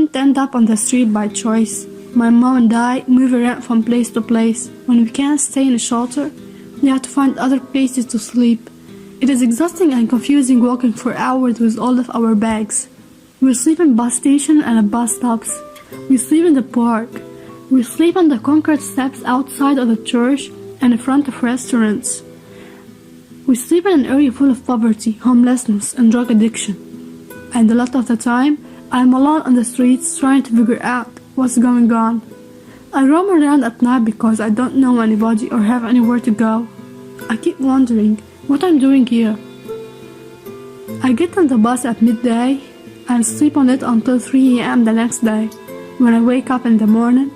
didn't end up on the street by choice. My mom and I move around from place to place. When we can't stay in a shelter, we have to find other places to sleep. It is exhausting and confusing walking for hours with all of our bags. We sleep in bus stations and at bus stops. We sleep in the park. We sleep on the concrete steps outside of the church and in front of restaurants. We sleep in an area full of poverty, homelessness, and drug addiction. And a lot of the time, I'm alone on the streets trying to figure out what's going on. I roam around at night because I don't know anybody or have anywhere to go. I keep wondering what I'm doing here. I get on the bus at midday and sleep on it until 3 a.m. the next day. When I wake up in the morning,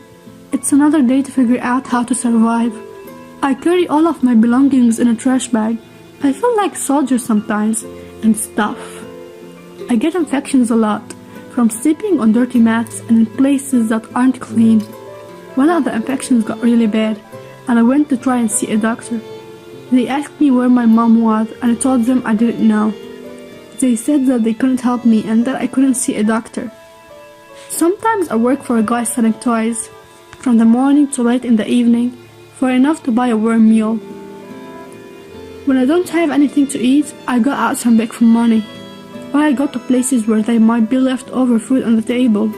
it's another day to figure out how to survive. I carry all of my belongings in a trash bag. I feel like a soldier sometimes and stuff. I get infections a lot from sleeping on dirty mats and in places that aren't clean. One of the infections got really bad and I went to try and see a doctor. They asked me where my mom was and I told them I didn't know. They said that they couldn't help me and that I couldn't see a doctor. Sometimes I work for a guy selling toys from the morning to late in the evening for enough to buy a warm meal. When I don't have anything to eat, I go out and beg for money. Or I go to places where there might be leftover food on the table.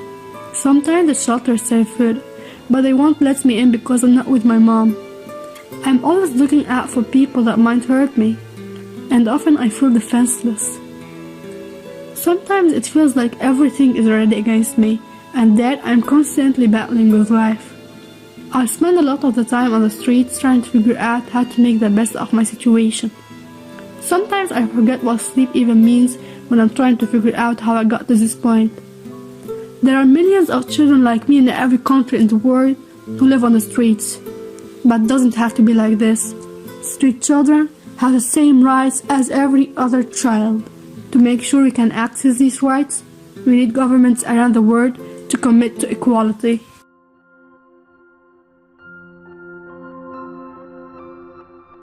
Sometimes the shelters serve food, but they won't let me in because I'm not with my mom. I'm always looking out for people that might hurt me, and often I feel defenseless. Sometimes it feels like everything is already against me, and that I'm constantly battling with life. I spend a lot of the time on the streets trying to figure out how to make the best of my situation. Sometimes I forget what sleep even means when I'm trying to figure out how I got to this point. There are millions of children like me in every country in the world who live on the streets. But it doesn't have to be like this. Street children have the same rights as every other child. To make sure we can access these rights, we need governments around the world to commit to equality.